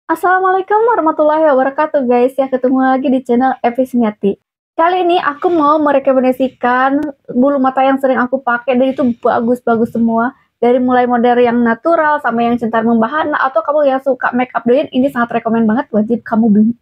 Assalamualaikum warahmatullahi wabarakatuh guys, ya ketemu lagi di channel Evi Sumiati. Kali ini aku mau merekomendasikan bulu mata yang sering aku pakai dan itu bagus-bagus semua. Dari mulai model yang natural sama yang cinta membahana atau kamu yang suka makeup doin, ini sangat rekomen banget, wajib kamu beli.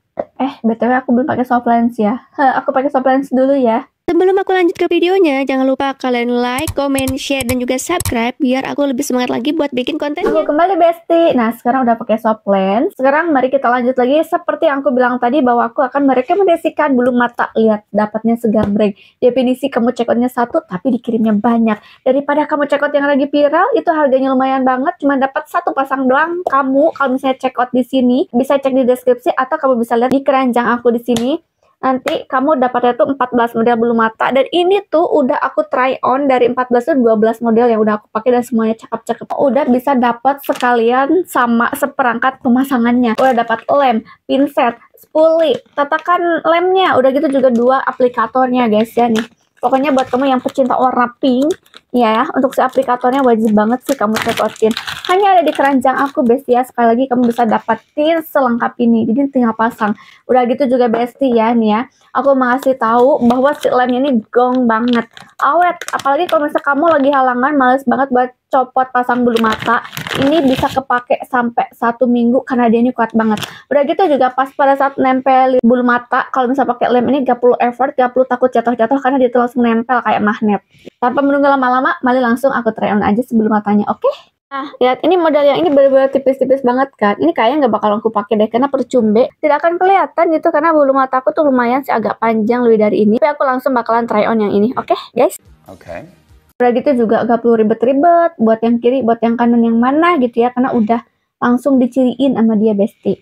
BTW aku belum pakai soft lens ya. Aku pakai soft lens dulu ya. Sebelum aku lanjut ke videonya, jangan lupa kalian like, comment, share, dan juga subscribe biar aku lebih semangat lagi buat bikin kontennya. Aku kembali Besti. Nah, sekarang udah pakai soft lens. Sekarang mari kita lanjut lagi seperti yang aku bilang tadi bahwa aku akan merekomendasikan bulu mata. Lihat, dapatnya segambreng. Definisi kamu check outnya satu, tapi dikirimnya banyak. Daripada kamu check out yang lagi viral, itu harganya lumayan banget. Cuma dapat satu pasang doang. Kamu kalau misalnya check out di sini, bisa cek di deskripsi atau kamu bisa lihat di keranjang aku di sini. Nanti kamu dapatnya tuh 14 model bulu mata, dan ini tuh udah aku try on dari 14 tuh 12 model yang udah aku pakai dan semuanya cakep-cakep. Udah bisa dapat sekalian sama seperangkat pemasangannya. Udah dapat lem, pinset, spoolie, tatakan lemnya, udah gitu juga dua aplikatornya guys ya nih. Pokoknya buat kamu yang pecinta warna pink ya, untuk si aplikatornya wajib banget sih kamu check outin. Hanya ada di keranjang aku Besti ya. Sekali lagi kamu bisa dapatin selengkap ini. Jadi tinggal pasang. Udah gitu juga Besti ya nih ya. Aku mau ngasih tahu bahwa si lemnya ini gong banget. Awet. Apalagi kalau misalnya kamu lagi halangan males banget buat copot pasang bulu mata, ini bisa kepake sampai 1 minggu karena dia ini kuat banget. Udah gitu juga pas pada saat nempel bulu mata, kalau misalnya pakai lem ini gak perlu effort, gak perlu takut jatuh-jatuh karena dia langsung nempel kayak magnet. Tanpa menunggu lama-lama, mari langsung aku try on aja sebelum matanya, oke? Nah, lihat ini model yang ini benar-benar tipis-tipis banget kan. Ini kayaknya nggak bakal aku pakai deh karena percumbe. Tidak akan kelihatan gitu karena bulu mataku tuh lumayan sih agak panjang lebih dari ini. Tapi aku langsung bakalan try on yang ini, oke, guys? Oke. Udah gitu juga gak perlu ribet-ribet buat yang kiri, buat yang kanan yang mana gitu ya, karena udah langsung diciriin sama dia Besti.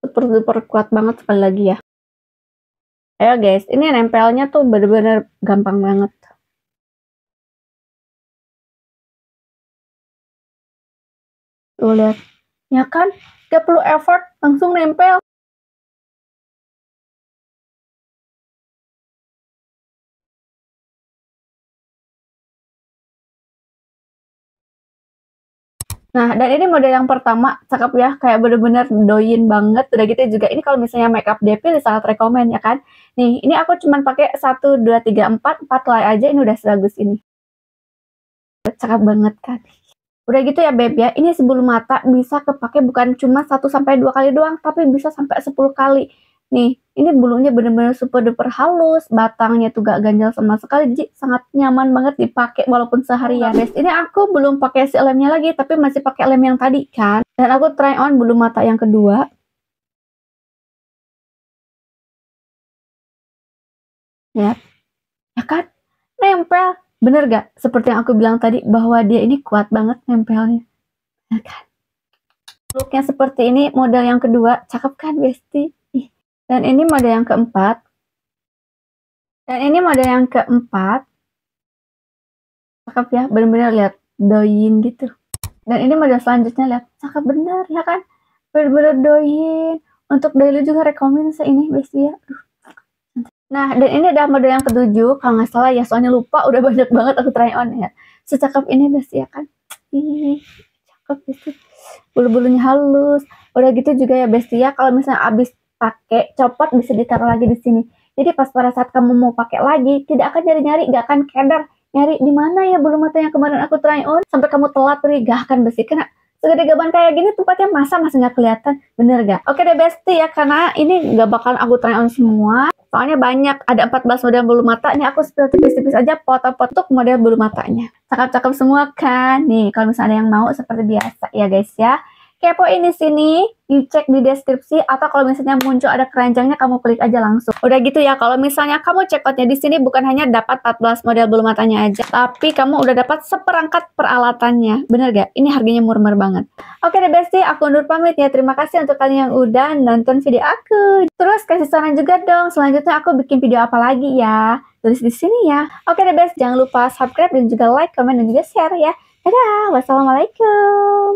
Super kuat banget sekali lagi ya. Ayo guys, ini nempelnya tuh bener-bener gampang banget. Tuh lihat, ya kan? Gak perlu effort, langsung nempel. Nah, dan ini model yang pertama, cakep ya, kayak bener-bener doyin banget. Udah gitu juga, ini kalau misalnya makeup DP sangat rekomen ya kan. Nih, ini aku cuman pakai 1, 2, 3, 4 lay aja, ini udah sebagus ini. Cakep banget kan. Udah gitu ya Beb ya, ini sebelum mata bisa kepake bukan cuma 1-2 kali doang, tapi bisa sampai 10 kali. Nih, ini bulunya bener-bener super duper halus, batangnya tuh gak ganjal sama sekali, jadi sangat nyaman banget dipakai walaupun seharian. Guys, ini aku belum pakai si lemnya lagi, tapi masih pakai lem yang tadi kan. Dan aku try on bulu mata yang kedua. Ya, ya kan? Nempel. Bener gak? Seperti yang aku bilang tadi, bahwa dia ini kuat banget nempelnya. Ya kan? Looknya seperti ini, model yang kedua, cakep kan Besti? Dan ini model yang keempat. Dan ini model yang keempat. Cakep ya, bener-bener lihat doyin gitu. Dan ini model selanjutnya, lihat cakep bener ya kan? Bener-bener doyin. Untuk daily juga rekomen ini Besti ya. Nah, dan ini adalah model yang ketujuh, kalau nggak salah ya, soalnya lupa, udah banyak banget aku try on ya. Secakep ini Besti ya kan? Ih, cakep Besti. Bulu-bulunya halus. Udah gitu juga ya Besti ya, kalau misalnya abis pakai copot bisa ditaruh lagi di sini. Jadi pas pada saat kamu mau pakai lagi, tidak akan nyari-nyari, gak akan keder nyari di mana ya bulu mata yang kemarin aku try on sampai kamu telat pergi, gak akan Besti. Karena segede gaban kayak gini tempatnya masih nggak kelihatan, bener gak? Oke deh Besti ya, karena ini gak bakal aku try on semua. Soalnya banyak, ada 14 model bulu mata. Ini aku spill tipis-tipis aja foto-foto untuk model bulu matanya. Cakep-cakep semua kan? Nih, kalau misalnya ada yang mau seperti biasa ya guys ya. Kepoin di sini, dicek di deskripsi, atau kalau misalnya muncul ada keranjangnya kamu klik aja langsung. Udah gitu ya, kalau misalnya kamu check outnya di sini bukan hanya dapat 14 model bulu matanya aja, tapi kamu udah dapat seperangkat peralatannya. Bener gak? Ini harganya murah banget. Oke deh Besti, aku undur pamit ya. Terima kasih untuk kalian yang udah nonton video aku. Terus kasih saran juga dong, selanjutnya aku bikin video apa lagi ya. Tulis di sini ya. Oke deh Besti, jangan lupa subscribe dan juga like, comment, dan juga share ya. Dadah, wassalamualaikum.